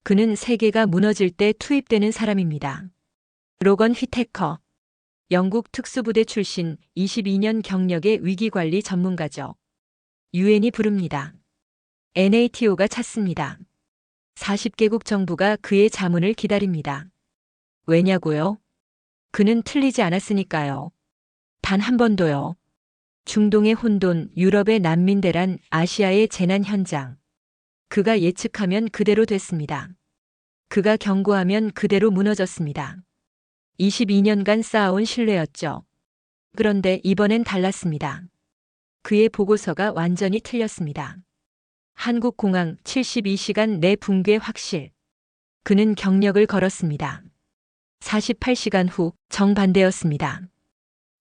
그는 세계가 무너질 때 투입되는 사람입니다. 로건 휘테커. 영국 특수부대 출신 22년 경력의 위기관리 전문가죠. 유엔이 부릅니다. NATO가 찾습니다. 40개국 정부가 그의 자문을 기다립니다. 왜냐고요? 그는 틀리지 않았으니까요. 단 한 번도요. 중동의 혼돈, 유럽의 난민 대란, 아시아의 재난 현장. 그가 예측하면 그대로 됐습니다. 그가 경고하면 그대로 무너졌습니다. 22년간 쌓아온 신뢰였죠. 그런데 이번엔 달랐습니다. 그의 보고서가 완전히 틀렸습니다. 한국공항 72시간 내 붕괴 확실. 그는 경력을 걸었습니다. 48시간 후 정반대였습니다.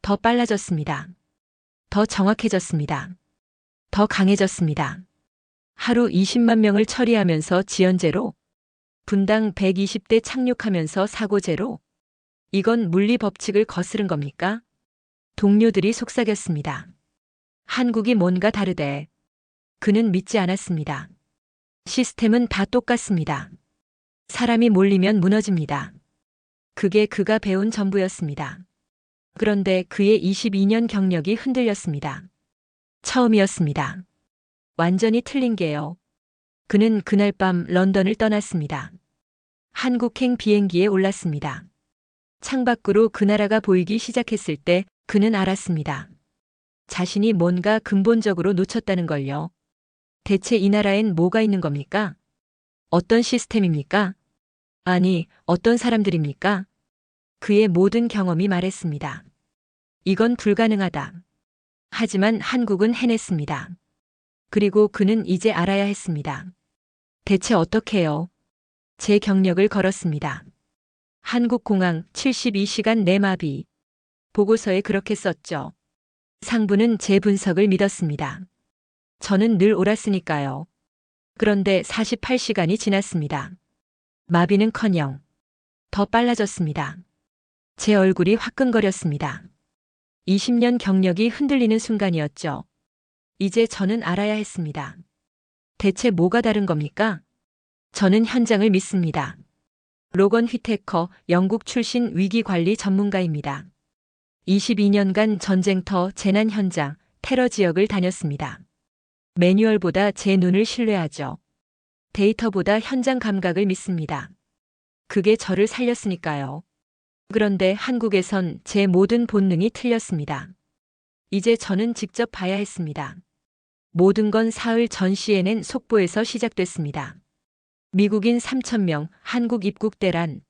더 빨라졌습니다. 더 정확해졌습니다. 더 강해졌습니다. 하루 20만 명을 처리하면서 지연제로, 분당 120대 착륙하면서 사고제로. 이건 물리 법칙을 거스른 겁니까? 동료들이 속삭였습니다. 한국이 뭔가 다르대. 그는 믿지 않았습니다. 시스템은 다 똑같습니다. 사람이 몰리면 무너집니다. 그게 그가 배운 전부였습니다. 그런데 그의 22년 경력이 흔들렸습니다. 처음이었습니다. 완전히 틀린 게요. 그는 그날 밤 런던을 떠났습니다. 한국행 비행기에 올랐습니다. 창밖으로 그 나라가 보이기 시작했을 때 그는 알았습니다. 자신이 뭔가 근본적으로 놓쳤다는 걸요. 대체 이 나라엔 뭐가 있는 겁니까? 어떤 시스템입니까? 아니, 어떤 사람들입니까? 그의 모든 경험이 말했습니다. 이건 불가능하다. 하지만 한국은 해냈습니다. 그리고 그는 이제 알아야 했습니다. 대체 어떻게요? 제 경력을 걸었습니다. 한국공항 72시간 내마비. 보고서에 그렇게 썼죠. 상부는 제 분석을 믿었습니다. 저는 늘 옳았으니까요. 그런데 48시간이 지났습니다. 마비는커녕 더 빨라졌습니다. 제 얼굴이 화끈거렸습니다. 20년 경력이 흔들리는 순간이었죠. 이제 저는 알아야 했습니다. 대체 뭐가 다른 겁니까? 저는 현장을 믿습니다. 로건 휘테커, 영국 출신 위기관리 전문가입니다. 22년간 전쟁터, 재난 현장, 테러 지역을 다녔습니다. 매뉴얼보다 제 눈을 신뢰하죠. 데이터보다 현장 감각을 믿습니다. 그게 저를 살렸으니까요. 그런데 한국에선 제 모든 본능이 틀렸습니다. 이제 저는 직접 봐야 했습니다. 모든 건 사흘 전 CNN 속보에서 시작됐습니다. 미국인 3,000명, 한국 입국 대란.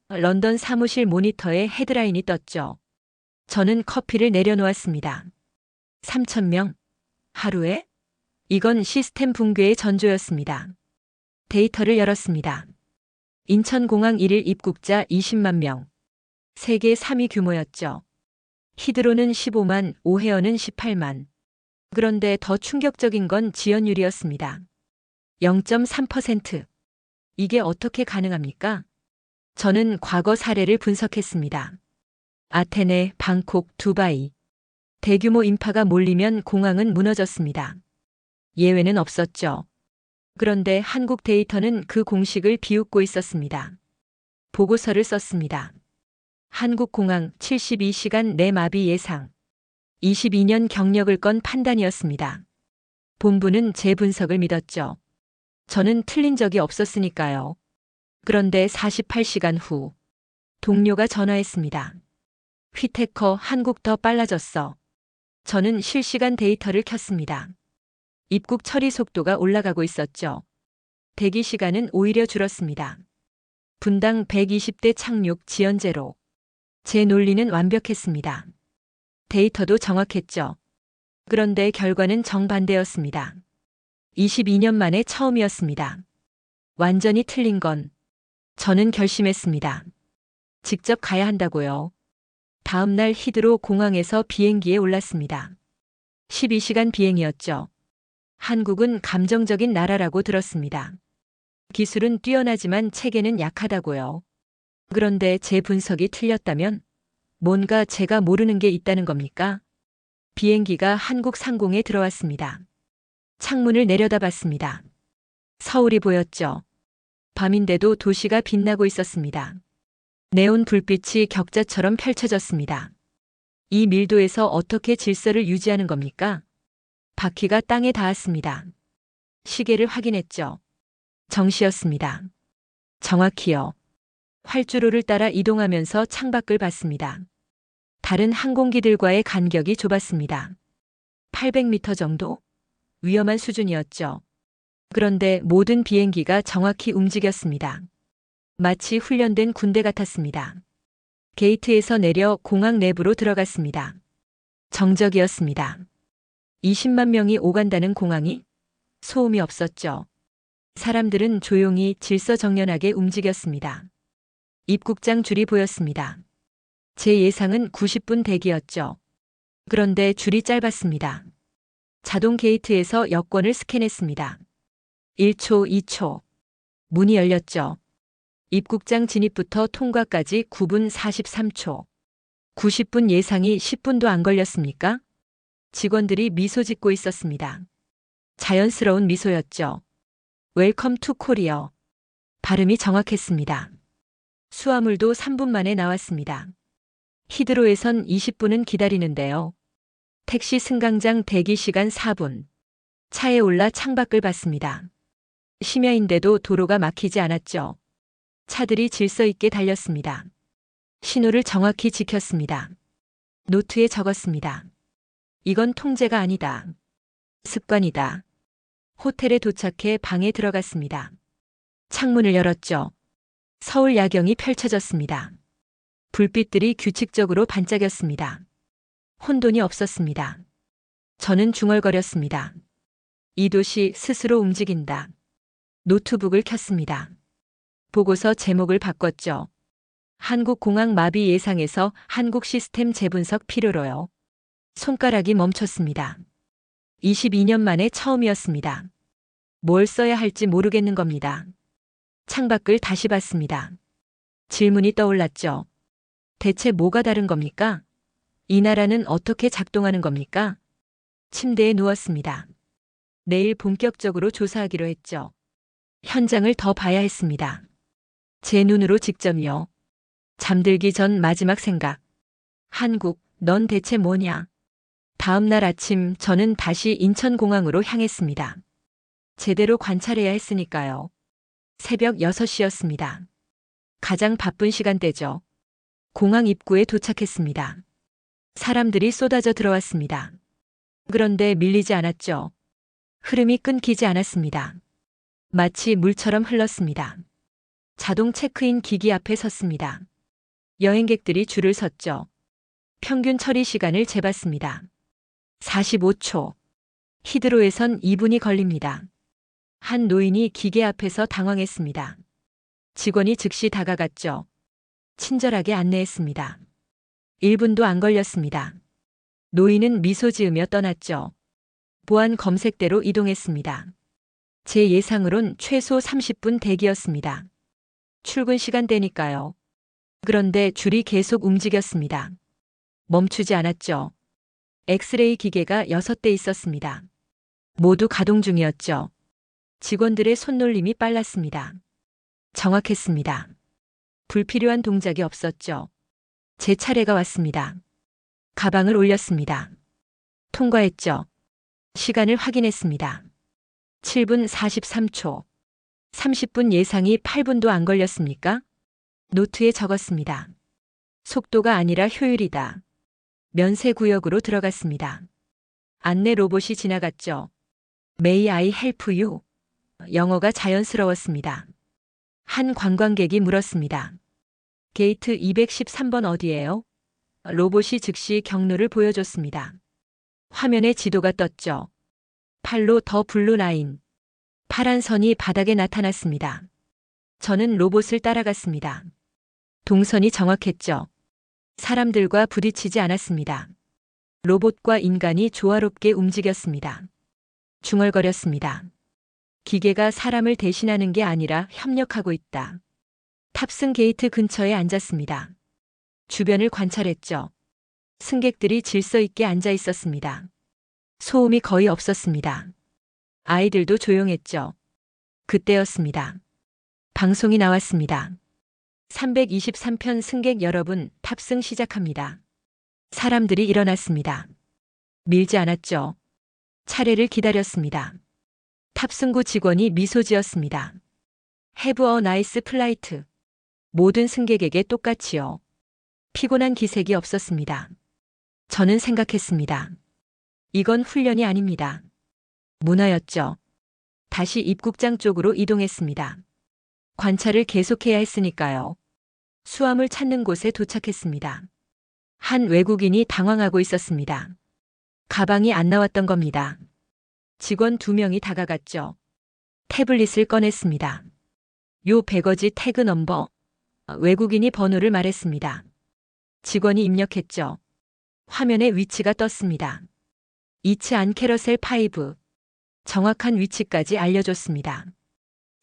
런던 사무실 모니터에 헤드라인이 떴죠. 저는 커피를 내려놓았습니다. 3,000명? 하루에? 이건 시스템 붕괴의 전조였습니다. 데이터를 열었습니다. 인천공항 1일 입국자 20만 명. 세계 3위 규모였죠. 히드로는 15만, 오헤어는 18만. 그런데 더 충격적인 건 지연율이었습니다. 0.3%. 이게 어떻게 가능합니까? 저는 과거 사례를 분석했습니다. 아테네, 방콕, 두바이. 대규모 인파가 몰리면 공항은 무너졌습니다. 예외는 없었죠. 그런데 한국 데이터는 그 공식을 비웃고 있었습니다. 보고서를 썼습니다. 한국공항 72시간 내 마비 예상. 22년 경력을 건 판단이었습니다. 본부는 제 분석을 믿었죠. 저는 틀린 적이 없었으니까요. 그런데 48시간 후 동료가 전화했습니다. 휘테커, 한국 더 빨라졌어. 저는 실시간 데이터를 켰습니다. 입국 처리 속도가 올라가고 있었죠. 대기 시간은 오히려 줄었습니다. 분당 120대 착륙 지연제로. 제 논리는 완벽했습니다. 데이터도 정확했죠. 그런데 결과는 정반대였습니다. 22년 만에 처음이었습니다. 완전히 틀린 건 저는 결심했습니다. 직접 가야 한다고요. 다음 날 히드로 공항에서 비행기에 올랐습니다. 12시간 비행이었죠. 한국은 감정적인 나라라고 들었습니다. 기술은 뛰어나지만 체계는 약하다고요. 그런데 제 분석이 틀렸다면 뭔가 제가 모르는 게 있다는 겁니까? 비행기가 한국 상공에 들어왔습니다. 창문을 내려다봤습니다. 서울이 보였죠. 밤인데도 도시가 빛나고 있었습니다. 네온 불빛이 격자처럼 펼쳐졌습니다. 이 밀도에서 어떻게 질서를 유지하는 겁니까? 바퀴가 땅에 닿았습니다. 시계를 확인했죠. 정시였습니다. 정확히요. 활주로를 따라 이동하면서 창밖을 봤습니다. 다른 항공기들과의 간격이 좁았습니다. 800m 정도? 위험한 수준이었죠. 그런데 모든 비행기가 정확히 움직였습니다. 마치 훈련된 군대 같았습니다. 게이트에서 내려 공항 내부로 들어갔습니다. 정적이었습니다. 20만 명이 오간다는 공항이 소음이 없었죠. 사람들은 조용히 질서정연하게 움직였습니다. 입국장 줄이 보였습니다. 제 예상은 90분 대기였죠. 그런데 줄이 짧았습니다. 자동 게이트에서 여권을 스캔했습니다. 1초, 2초. 문이 열렸죠. 입국장 진입부터 통과까지 9분 43초. 90분 예상이 10분도 안 걸렸습니까? 직원들이 미소 짓고 있었습니다. 자연스러운 미소였죠. 웰컴 투 코리어. 발음이 정확했습니다. 수화물도 3분 만에 나왔습니다. 히드로에선 20분은 기다리는데요. 택시 승강장 대기 시간 4분. 차에 올라 창밖을 봤습니다. 심야인데도 도로가 막히지 않았죠. 차들이 질서 있게 달렸습니다. 신호를 정확히 지켰습니다. 노트에 적었습니다. 이건 통제가 아니다. 습관이다. 호텔에 도착해 방에 들어갔습니다. 창문을 열었죠. 서울 야경이 펼쳐졌습니다. 불빛들이 규칙적으로 반짝였습니다. 혼돈이 없었습니다. 저는 중얼거렸습니다. 이 도시 스스로 움직인다. 노트북을 켰습니다. 보고서 제목을 바꿨죠. 한국공항 마비 예상에서 한국 시스템 재분석 필요로요. 손가락이 멈췄습니다. 22년 만에 처음이었습니다. 뭘 써야 할지 모르겠는 겁니다. 창밖을 다시 봤습니다. 질문이 떠올랐죠. 대체 뭐가 다른 겁니까? 이 나라는 어떻게 작동하는 겁니까? 침대에 누웠습니다. 내일 본격적으로 조사하기로 했죠. 현장을 더 봐야 했습니다. 제 눈으로 직접요. 잠들기 전 마지막 생각. 한국, 넌 대체 뭐냐? 다음 날 아침 저는 다시 인천공항으로 향했습니다. 제대로 관찰해야 했으니까요. 새벽 6시였습니다. 가장 바쁜 시간대죠. 공항 입구에 도착했습니다. 사람들이 쏟아져 들어왔습니다. 그런데 밀리지 않았죠. 흐름이 끊기지 않았습니다. 마치 물처럼 흘렀습니다. 자동 체크인 기기 앞에 섰습니다. 여행객들이 줄을 섰죠. 평균 처리 시간을 재봤습니다. 45초. 히드로에선 2분이 걸립니다. 한 노인이 기계 앞에서 당황했습니다. 직원이 즉시 다가갔죠. 친절하게 안내했습니다. 1분도 안 걸렸습니다. 노인은 미소 지으며 떠났죠. 보안 검색대로 이동했습니다. 제 예상으론 최소 30분 대기였습니다. 출근 시간대니까요. 그런데 줄이 계속 움직였습니다. 멈추지 않았죠. 엑스레이 기계가 6대 있었습니다. 모두 가동 중이었죠. 직원들의 손놀림이 빨랐습니다. 정확했습니다. 불필요한 동작이 없었죠. 제 차례가 왔습니다. 가방을 올렸습니다. 통과했죠. 시간을 확인했습니다. 7분 43초. 30분 예상이 8분도 안 걸렸습니까? 노트에 적었습니다. 속도가 아니라 효율이다. 면세 구역으로 들어갔습니다. 안내 로봇이 지나갔죠. May I help you? 영어가 자연스러웠습니다. 한 관광객이 물었습니다. 게이트 213번 어디예요? 로봇이 즉시 경로를 보여줬습니다. 화면에 지도가 떴죠. 팔로 더 블루 라인. 파란 선이 바닥에 나타났습니다. 저는 로봇을 따라갔습니다. 동선이 정확했죠. 사람들과 부딪히지 않았습니다. 로봇과 인간이 조화롭게 움직였습니다. 중얼거렸습니다. 기계가 사람을 대신하는 게 아니라 협력하고 있다. 탑승 게이트 근처에 앉았습니다. 주변을 관찰했죠. 승객들이 질서 있게 앉아 있었습니다. 소음이 거의 없었습니다. 아이들도 조용했죠. 그때였습니다. 방송이 나왔습니다. 323편 승객 여러분, 탑승 시작합니다. 사람들이 일어났습니다. 밀지 않았죠. 차례를 기다렸습니다. 탑승구 직원이 미소 지었습니다. Have a nice flight. 모든 승객에게 똑같이요. 피곤한 기색이 없었습니다. 저는 생각했습니다. 이건 훈련이 아닙니다. 문화였죠. 다시 입국장 쪽으로 이동했습니다. 관찰을 계속해야 했으니까요. 수암을 찾는 곳에 도착했습니다. 한 외국인이 당황하고 있었습니다. 가방이 안 나왔던 겁니다. 직원 2명이 다가갔죠. 태블릿을 꺼냈습니다. 요 배거지 태그 넘버. 외국인이 번호를 말했습니다. 직원이 입력했죠. 화면에 위치가 떴습니다. 이츠 안 캐러셀 5. 정확한 위치까지 알려줬습니다.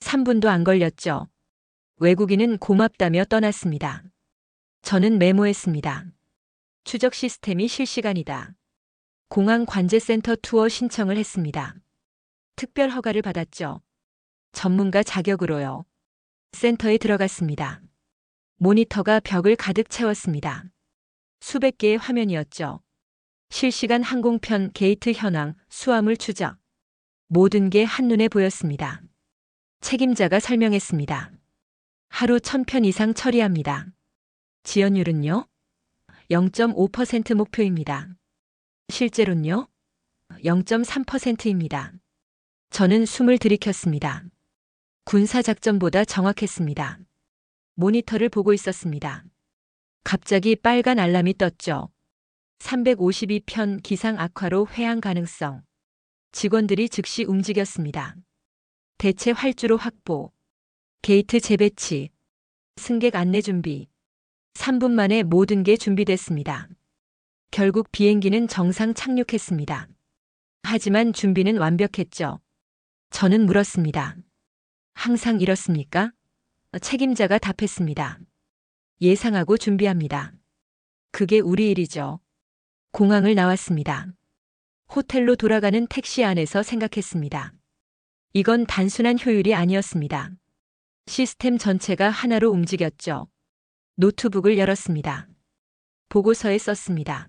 3분도 안 걸렸죠. 외국인은 고맙다며 떠났습니다. 저는 메모했습니다. 추적 시스템이 실시간이다. 공항 관제센터 투어 신청을 했습니다. 특별 허가를 받았죠. 전문가 자격으로요. 센터에 들어갔습니다. 모니터가 벽을 가득 채웠습니다. 수백 개의 화면이었죠. 실시간 항공편 게이트 현황, 수화물 추적. 모든 게 한눈에 보였습니다. 책임자가 설명했습니다. 하루 1000편 이상 처리합니다. 지연율은요? 0.5% 목표입니다. 실제로는요? 0.3%입니다. 저는 숨을 들이켰습니다. 군사작전보다 정확했습니다. 모니터를 보고 있었습니다. 갑자기 빨간 알람이 떴죠. 352편 기상 악화로 회항 가능성. 직원들이 즉시 움직였습니다. 대체 활주로 확보, 게이트 재배치, 승객 안내 준비. 3분 만에 모든 게 준비됐습니다. 결국 비행기는 정상 착륙했습니다. 하지만 준비는 완벽했죠. 저는 물었습니다. 항상 이렇습니까? 책임자가 답했습니다. 예상하고 준비합니다. 그게 우리 일이죠. 공항을 나왔습니다. 호텔로 돌아가는 택시 안에서 생각했습니다. 이건 단순한 효율이 아니었습니다. 시스템 전체가 하나로 움직였죠. 노트북을 열었습니다. 보고서에 썼습니다.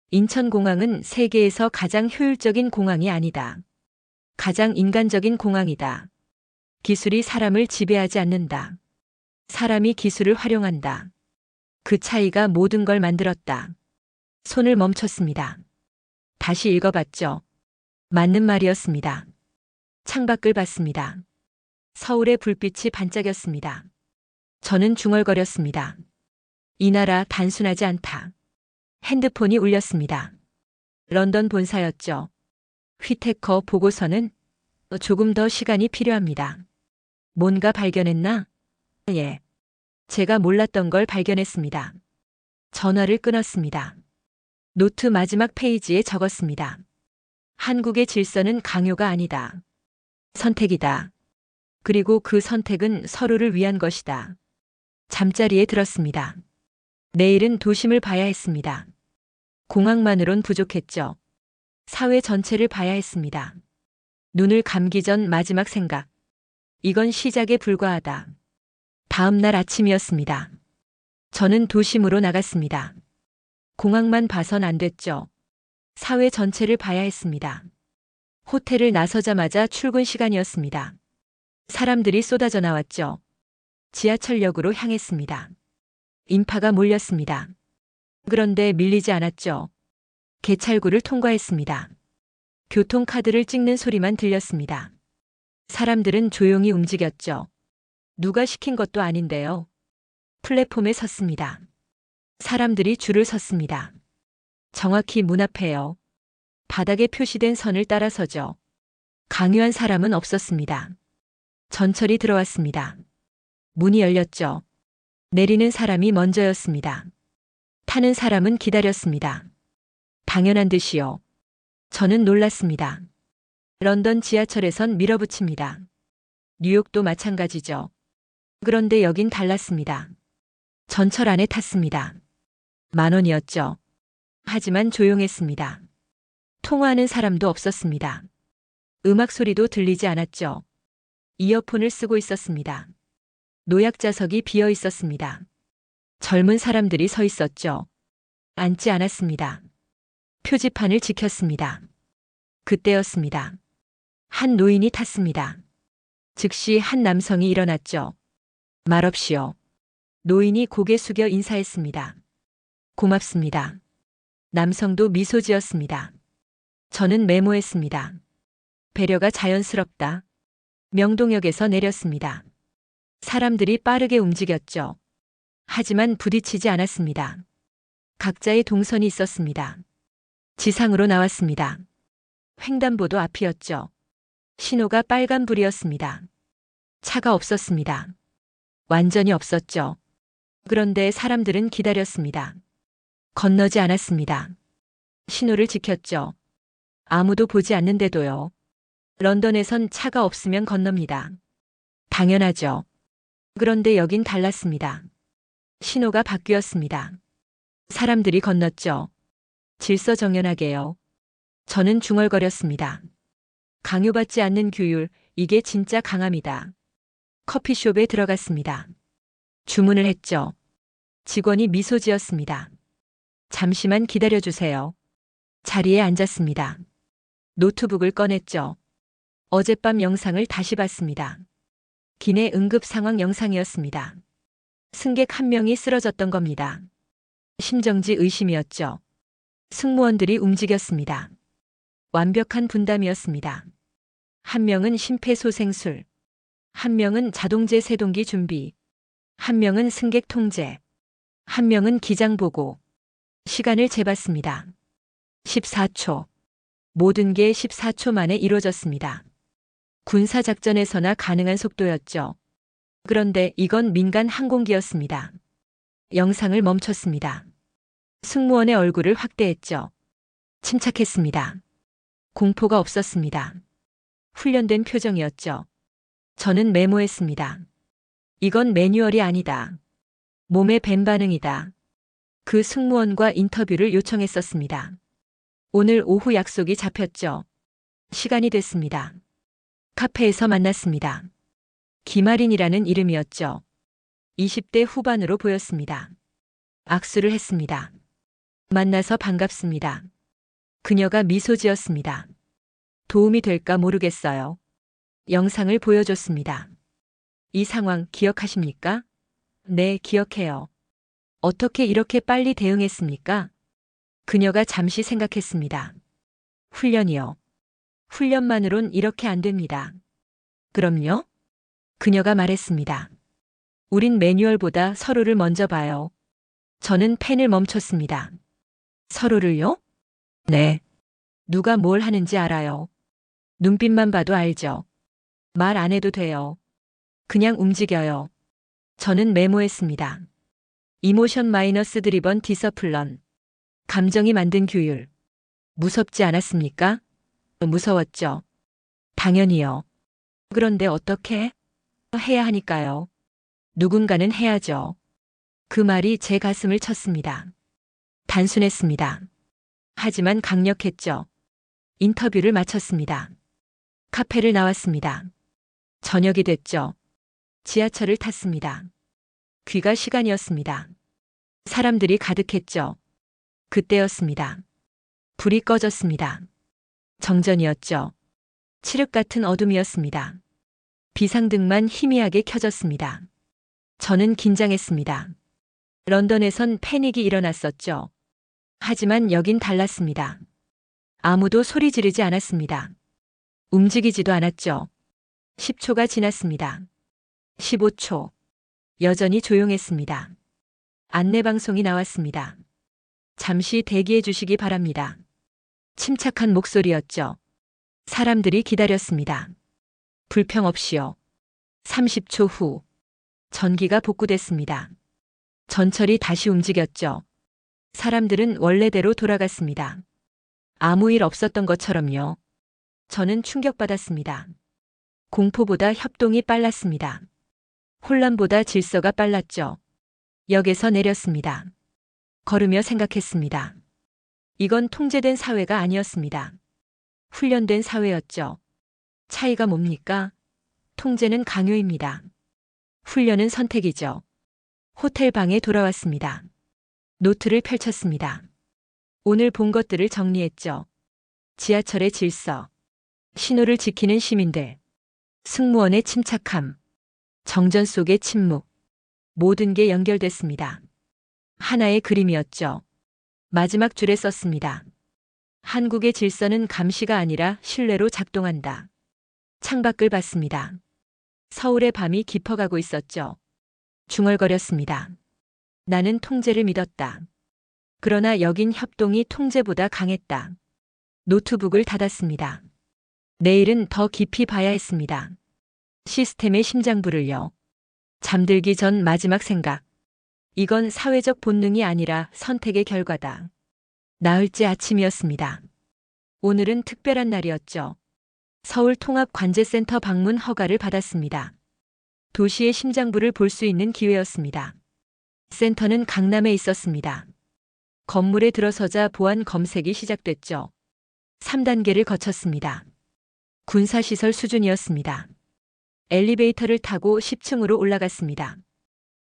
인천공항은 세계에서 가장 효율적인 공항이 아니다. 가장 인간적인 공항이다. 기술이 사람을 지배하지 않는다. 사람이 기술을 활용한다. 그 차이가 모든 걸 만들었다. 손을 멈췄습니다. 다시 읽어봤죠. 맞는 말이었습니다. 창밖을 봤습니다. 서울의 불빛이 반짝였습니다. 저는 중얼거렸습니다. 이 나라 단순하지 않다. 핸드폰이 울렸습니다. 런던 본사였죠. 휘테커 보고서는 조금 더 시간이 필요합니다. 뭔가 발견했나? 예. 제가 몰랐던 걸 발견했습니다. 전화를 끊었습니다. 노트 마지막 페이지에 적었습니다. 한국의 질서는 강요가 아니다. 선택이다. 그리고 그 선택은 서로를 위한 것이다. 잠자리에 들었습니다. 내일은 도심을 봐야 했습니다. 공항만으론 부족했죠. 사회 전체를 봐야 했습니다. 눈을 감기 전 마지막 생각. 이건 시작에 불과하다. 다음 날 아침이었습니다. 저는 도심으로 나갔습니다. 공항만 봐선 안 됐죠. 사회 전체를 봐야 했습니다. 호텔을 나서자마자 출근 시간이었습니다. 사람들이 쏟아져 나왔죠. 지하철역으로 향했습니다. 인파가 몰렸습니다. 그런데 밀리지 않았죠. 개찰구를 통과했습니다. 교통카드를 찍는 소리만 들렸습니다. 사람들은 조용히 움직였죠. 누가 시킨 것도 아닌데요. 플랫폼에 섰습니다. 사람들이 줄을 섰습니다. 정확히 문 앞에요. 바닥에 표시된 선을 따라서죠. 강요한 사람은 없었습니다. 전철이 들어왔습니다. 문이 열렸죠. 내리는 사람이 먼저였습니다. 타는 사람은 기다렸습니다. 당연한 듯이요. 저는 놀랐습니다. 런던 지하철에선 밀어붙입니다. 뉴욕도 마찬가지죠. 그런데 여긴 달랐습니다. 전철 안에 탔습니다. 10,000원이었죠. 하지만 조용했습니다. 통화하는 사람도 없었습니다. 음악 소리도 들리지 않았죠. 이어폰을 쓰고 있었습니다. 노약자석이 비어 있었습니다. 젊은 사람들이 서 있었죠. 앉지 않았습니다. 표지판을 지켰습니다. 그때였습니다. 한 노인이 탔습니다. 즉시 한 남성이 일어났죠. 말없이요. 노인이 고개 숙여 인사했습니다. 고맙습니다. 남성도 미소 지었습니다. 저는 메모했습니다. 배려가 자연스럽다. 명동역에서 내렸습니다. 사람들이 빠르게 움직였죠. 하지만 부딪히지 않았습니다. 각자의 동선이 있었습니다. 지상으로 나왔습니다. 횡단보도 앞이었죠. 신호가 빨간불이었습니다. 차가 없었습니다. 완전히 없었죠. 그런데 사람들은 기다렸습니다. 건너지 않았습니다. 신호를 지켰죠. 아무도 보지 않는데도요. 런던에선 차가 없으면 건넙니다. 당연하죠. 그런데 여긴 달랐습니다. 신호가 바뀌었습니다. 사람들이 건넜죠. 질서정연하게요. 저는 중얼거렸습니다. 강요받지 않는 규율, 이게 진짜 강함이다. 커피숍에 들어갔습니다. 주문을 했죠. 직원이 미소 지었습니다. 잠시만 기다려주세요. 자리에 앉았습니다. 노트북을 꺼냈죠. 어젯밤 영상을 다시 봤습니다. 기내 응급 상황 영상이었습니다. 승객 한 명이 쓰러졌던 겁니다. 심정지 의심이었죠. 승무원들이 움직였습니다. 완벽한 분담이었습니다. 한 명은 심폐소생술, 한 명은 자동제 세동기 준비, 한 명은 승객 통제, 한 명은 기장 보고. 시간을 재봤습니다. 14초. 모든 게 14초 만에 이루어졌습니다. 군사작전에서나 가능한 속도였죠. 그런데 이건 민간 항공기였습니다. 영상을 멈췄습니다. 승무원의 얼굴을 확대했죠. 침착했습니다. 공포가 없었습니다. 훈련된 표정이었죠. 저는 메모했습니다. 이건 매뉴얼이 아니다. 몸의 뱀 반응이다. 그 승무원과 인터뷰를 요청했었습니다. 오늘 오후 약속이 잡혔죠. 시간이 됐습니다. 카페에서 만났습니다. 김아린이라는 이름이었죠. 20대 후반으로 보였습니다. 악수를 했습니다. 만나서 반갑습니다. 그녀가 미소 지었습니다. 도움이 될까 모르겠어요. 영상을 보여줬습니다. 이 상황 기억하십니까? 네, 기억해요. 어떻게 이렇게 빨리 대응했습니까? 그녀가 잠시 생각했습니다. 훈련이요. 훈련만으론 이렇게 안 됩니다. 그럼요? 그녀가 말했습니다. 우린 매뉴얼보다 서로를 먼저 봐요. 저는 펜을 멈췄습니다. 서로를요? 네. 누가 뭘 하는지 알아요. 눈빛만 봐도 알죠. 말 안 해도 돼요. 그냥 움직여요. 저는 메모했습니다. 이모션 마이너스 드리번 디서플런. 감정이 만든 규율. 무섭지 않았습니까? 무서웠죠. 당연히요. 그런데 어떻게? 해야 하니까요. 누군가는 해야죠. 그 말이 제 가슴을 쳤습니다. 단순했습니다. 하지만 강력했죠. 인터뷰를 마쳤습니다. 카페를 나왔습니다. 저녁이 됐죠. 지하철을 탔습니다. 귀가 시간이었습니다. 사람들이 가득했죠. 그때였습니다. 불이 꺼졌습니다. 정전이었죠. 칠흑 같은 어둠이었습니다. 비상등만 희미하게 켜졌습니다. 저는 긴장했습니다. 런던에선 패닉이 일어났었죠. 하지만 여긴 달랐습니다. 아무도 소리 지르지 않았습니다. 움직이지도 않았죠. 10초가 지났습니다. 15초. 여전히 조용했습니다. 안내방송이 나왔습니다. 잠시 대기해 주시기 바랍니다. 침착한 목소리였죠. 사람들이 기다렸습니다. 불평 없이요. 30초 후. 전기가 복구됐습니다. 전철이 다시 움직였죠. 사람들은 원래대로 돌아갔습니다. 아무 일 없었던 것처럼요. 저는 충격받았습니다. 공포보다 협동이 빨랐습니다. 혼란보다 질서가 빨랐죠. 역에서 내렸습니다. 걸으며 생각했습니다. 이건 통제된 사회가 아니었습니다. 훈련된 사회였죠. 차이가 뭡니까? 통제는 강요입니다. 훈련은 선택이죠. 호텔 방에 돌아왔습니다. 노트를 펼쳤습니다. 오늘 본 것들을 정리했죠. 지하철의 질서, 신호를 지키는 시민들, 승무원의 침착함, 정전 속의 침묵, 모든 게 연결됐습니다. 하나의 그림이었죠. 마지막 줄에 썼습니다. 한국의 질서는 감시가 아니라 신뢰로 작동한다. 창밖을 봤습니다. 서울의 밤이 깊어가고 있었죠. 중얼거렸습니다. 나는 통제를 믿었다. 그러나 여긴 협동이 통제보다 강했다. 노트북을 닫았습니다. 내일은 더 깊이 봐야 했습니다. 시스템의 심장부를요. 잠들기 전 마지막 생각. 이건 사회적 본능이 아니라 선택의 결과다. 나흘째 아침이었습니다. 오늘은 특별한 날이었죠. 서울통합관제센터 방문 허가를 받았습니다. 도시의 심장부를 볼 수 있는 기회였습니다. 센터는 강남에 있었습니다. 건물에 들어서자 보안 검색이 시작됐죠. 3단계를 거쳤습니다. 군사시설 수준이었습니다. 엘리베이터를 타고 10층으로 올라갔습니다.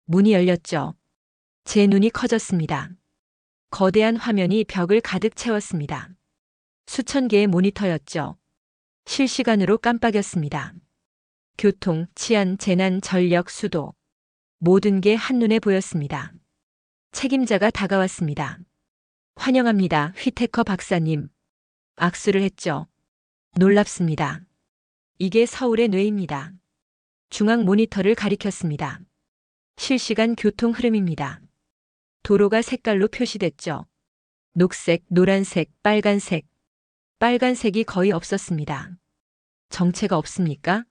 문이 열렸죠. 제 눈이 커졌습니다. 거대한 화면이 벽을 가득 채웠습니다. 수천 개의 모니터였죠. 실시간으로 깜빡였습니다. 교통, 치안, 재난, 전력, 수도. 모든 게 한눈에 보였습니다. 책임자가 다가왔습니다. 환영합니다, 휘테커 박사님. 악수를 했죠. 놀랍습니다. 이게 서울의 뇌입니다. 중앙 모니터를 가리켰습니다. 실시간 교통 흐름입니다. 도로가 색깔로 표시됐죠. 녹색, 노란색, 빨간색. 빨간색이 거의 없었습니다. 정체가 없습니까?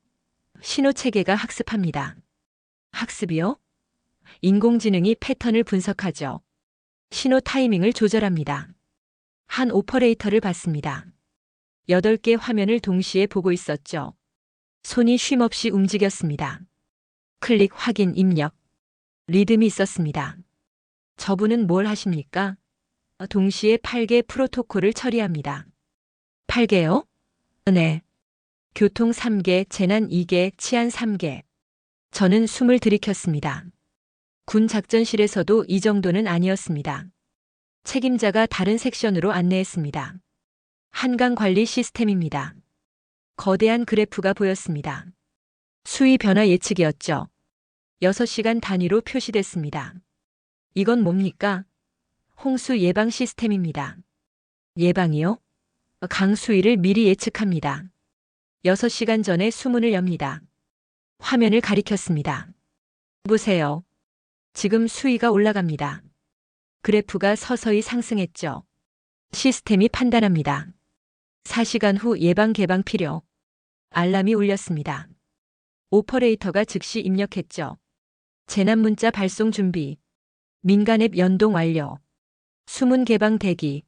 신호체계가 학습합니다. 학습이요? 인공지능이 패턴을 분석하죠. 신호 타이밍을 조절합니다. 한 오퍼레이터를 봤습니다. 8개 화면을 동시에 보고 있었죠. 손이 쉼없이 움직였습니다. 클릭, 확인, 입력. 리듬이 있었습니다. 저분은 뭘 하십니까? 동시에 8개 프로토콜을 처리합니다. 8개요? 네. 교통 3개, 재난 2개, 치안 3개. 저는 숨을 들이켰습니다. 군 작전실에서도 이 정도는 아니었습니다. 책임자가 다른 섹션으로 안내했습니다. 한강 관리 시스템입니다. 거대한 그래프가 보였습니다. 수위 변화 예측이었죠. 6시간 단위로 표시됐습니다. 이건 뭡니까? 홍수 예방 시스템입니다. 예방이요? 강수위를 미리 예측합니다. 6시간 전에 수문을 엽니다. 화면을 가리켰습니다. 보세요. 지금 수위가 올라갑니다. 그래프가 서서히 상승했죠. 시스템이 판단합니다. 4시간 후 예방 개방 필요. 알람이 울렸습니다. 오퍼레이터가 즉시 입력했죠. 재난 문자 발송 준비. 민간 앱 연동 완료. 수문 개방 대기.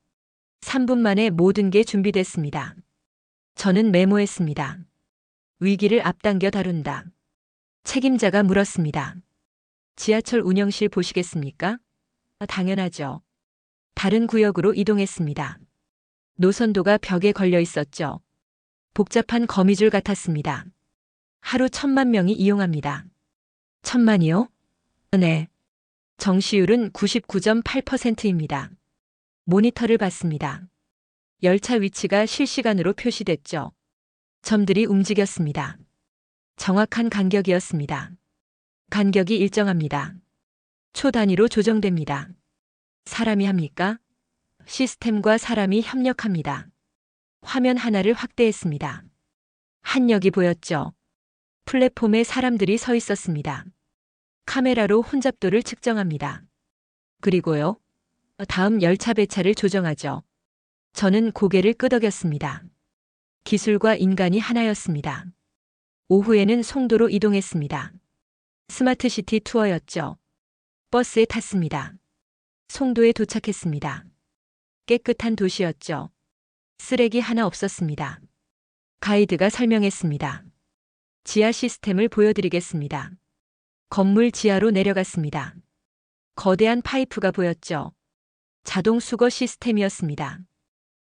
3분 만에 모든 게 준비됐습니다. 저는 메모했습니다. 위기를 앞당겨 다룬다. 책임자가 물었습니다. 지하철 운영실 보시겠습니까? 당연하죠. 다른 구역으로 이동했습니다. 노선도가 벽에 걸려 있었죠. 복잡한 거미줄 같았습니다. 하루 1,000만 명이 이용합니다. 1,000만이요? 네. 정시율은 99.8%입니다. 모니터를 봤습니다. 열차 위치가 실시간으로 표시됐죠. 점들이 움직였습니다. 정확한 간격이었습니다. 간격이 일정합니다. 초 단위로 조정됩니다. 사람이 합니까? 시스템과 사람이 협력합니다. 화면 하나를 확대했습니다. 한역이 보였죠. 플랫폼에 사람들이 서 있었습니다. 카메라로 혼잡도를 측정합니다. 그리고요. 다음 열차 배차를 조정하죠. 저는 고개를 끄덕였습니다. 기술과 인간이 하나였습니다. 오후에는 송도로 이동했습니다. 스마트시티 투어였죠. 버스에 탔습니다. 송도에 도착했습니다. 깨끗한 도시였죠. 쓰레기 하나 없었습니다. 가이드가 설명했습니다. 지하 시스템을 보여드리겠습니다. 건물 지하로 내려갔습니다. 거대한 파이프가 보였죠. 자동 수거 시스템이었습니다.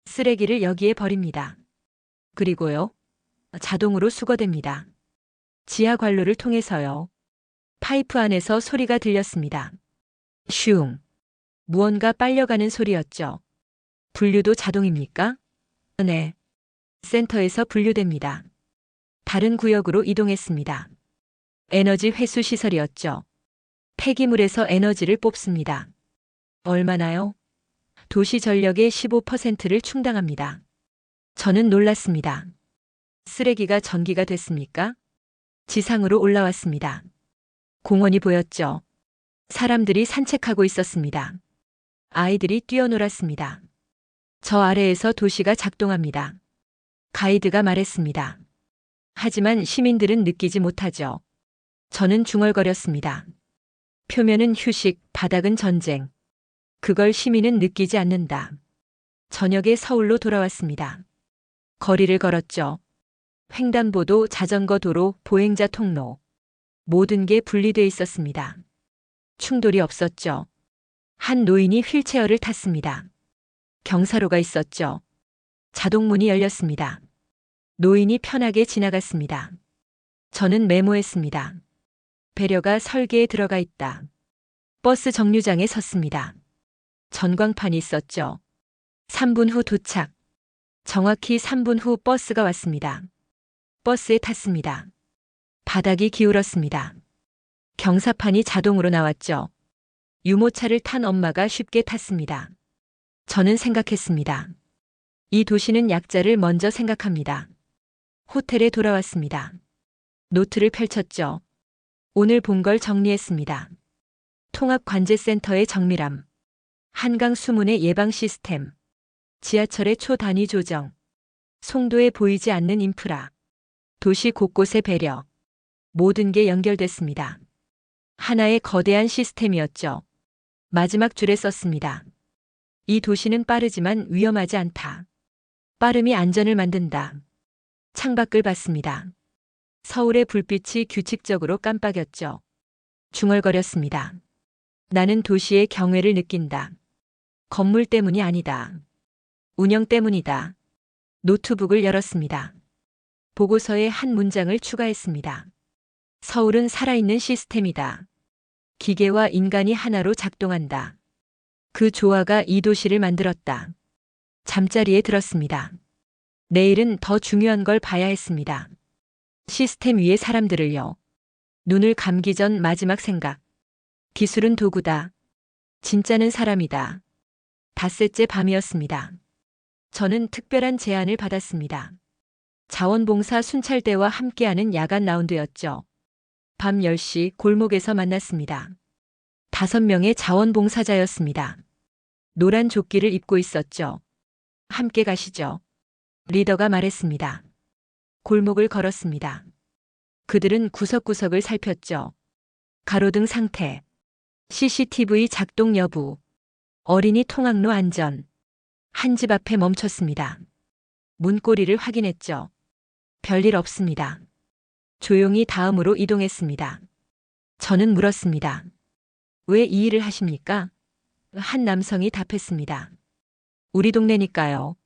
쓰레기를 여기에 버립니다. 그리고요. 자동으로 수거됩니다. 지하 관로를 통해서요. 파이프 안에서 소리가 들렸습니다. 슝. 무언가 빨려가는 소리였죠. 분류도 자동입니까? 네. 센터에서 분류됩니다. 다른 구역으로 이동했습니다. 에너지 회수 시설이었죠. 폐기물에서 에너지를 뽑습니다. 얼마나요? 도시 전력의 15%를 충당합니다. 저는 놀랐습니다. 쓰레기가 전기가 됐습니까? 지상으로 올라왔습니다. 공원이 보였죠. 사람들이 산책하고 있었습니다. 아이들이 뛰어놀았습니다. 저 아래에서 도시가 작동합니다. 가이드가 말했습니다. 하지만 시민들은 느끼지 못하죠. 저는 중얼거렸습니다. 표면은 휴식, 바닥은 전쟁. 그걸 시민은 느끼지 않는다. 저녁에 서울로 돌아왔습니다. 거리를 걸었죠. 횡단보도, 자전거 도로, 보행자 통로. 모든 게 분리돼 있었습니다. 충돌이 없었죠. 한 노인이 휠체어를 탔습니다. 경사로가 있었죠. 자동문이 열렸습니다. 노인이 편하게 지나갔습니다. 저는 메모했습니다. 배려가 설계에 들어가 있다. 버스 정류장에 섰습니다. 전광판이 있었죠. 3분 후 도착. 정확히 3분 후 버스가 왔습니다. 버스에 탔습니다. 바닥이 기울었습니다. 경사판이 자동으로 나왔죠. 유모차를 탄 엄마가 쉽게 탔습니다. 저는 생각했습니다. 이 도시는 약자를 먼저 생각합니다. 호텔에 돌아왔습니다. 노트를 펼쳤죠. 오늘 본 걸 정리했습니다. 통합관제센터의 정밀함. 한강 수문의 예방 시스템. 지하철의 초단위 조정. 송도에 보이지 않는 인프라. 도시 곳곳의 배려. 모든 게 연결됐습니다. 하나의 거대한 시스템이었죠. 마지막 줄에 썼습니다. 이 도시는 빠르지만 위험하지 않다. 빠름이 안전을 만든다. 창밖을 봤습니다. 서울의 불빛이 규칙적으로 깜빡였죠. 중얼거렸습니다. 나는 도시의 경외를 느낀다. 건물 때문이 아니다. 운영 때문이다. 노트북을 열었습니다. 보고서에 한 문장을 추가했습니다. 서울은 살아있는 시스템이다. 기계와 인간이 하나로 작동한다. 그 조화가 이 도시를 만들었다. 잠자리에 들었습니다. 내일은 더 중요한 걸 봐야 했습니다. 시스템 위의 사람들을요. 눈을 감기 전 마지막 생각. 기술은 도구다. 진짜는 사람이다. 닷새째 밤이었습니다. 저는 특별한 제안을 받았습니다. 자원봉사 순찰대와 함께하는 야간 라운드였죠. 밤 10시 골목에서 만났습니다. 5명의 자원봉사자였습니다. 노란 조끼를 입고 있었죠. 함께 가시죠. 리더가 말했습니다. 골목을 걸었습니다. 그들은 구석구석을 살폈죠. 가로등 상태, CCTV 작동 여부, 어린이 통학로 안전. 한 집 앞에 멈췄습니다. 문고리를 확인했죠. 별일 없습니다. 조용히 다음으로 이동했습니다. 저는 물었습니다. 왜 이 일을 하십니까? 한 남성이 답했습니다. 우리 동네니까요.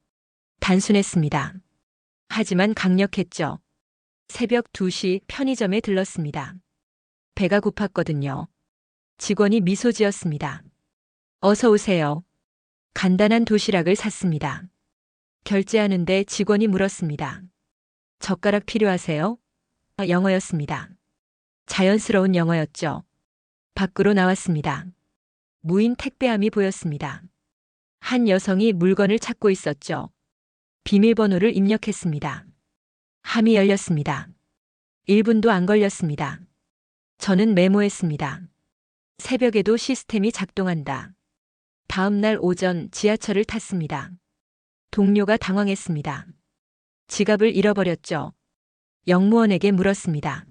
단순했습니다. 하지만 강력했죠. 새벽 2시 편의점에 들렀습니다. 배가 고팠거든요. 직원이 미소 지었습니다. 어서 오세요. 간단한 도시락을 샀습니다. 결제하는데 직원이 물었습니다. 젓가락 필요하세요? 영어였습니다. 자연스러운 영어였죠. 밖으로 나왔습니다. 무인 택배함이 보였습니다. 한 여성이 물건을 찾고 있었죠. 비밀번호를 입력했습니다. 함이 열렸습니다. 1분도 안 걸렸습니다. 저는 메모했습니다. 새벽에도 시스템이 작동한다. 다음 날 오전 지하철을 탔습니다. 동료가 당황했습니다. 지갑을 잃어버렸죠. 영무원에게 물었습니다.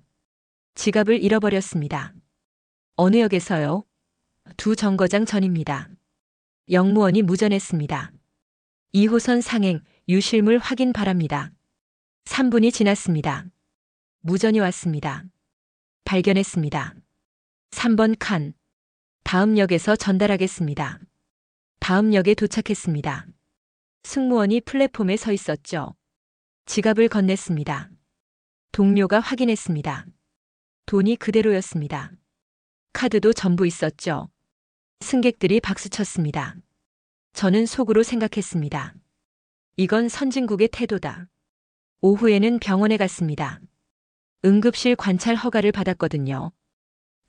지갑을 잃어버렸습니다. 어느 역에서요? 2 정거장 전입니다. 영무원이 무전했습니다. 2호선 상행, 유실물 확인 바랍니다. 3분이 지났습니다. 무전이 왔습니다. 발견했습니다. 3번 칸. 다음 역에서 전달하겠습니다. 다음 역에 도착했습니다. 승무원이 플랫폼에 서 있었죠. 지갑을 건넸습니다. 동료가 확인했습니다. 돈이 그대로였습니다. 카드도 전부 있었죠. 승객들이 박수쳤습니다. 저는 속으로 생각했습니다. 이건 선진국의 태도다. 오후에는 병원에 갔습니다. 응급실 관찰 허가를 받았거든요.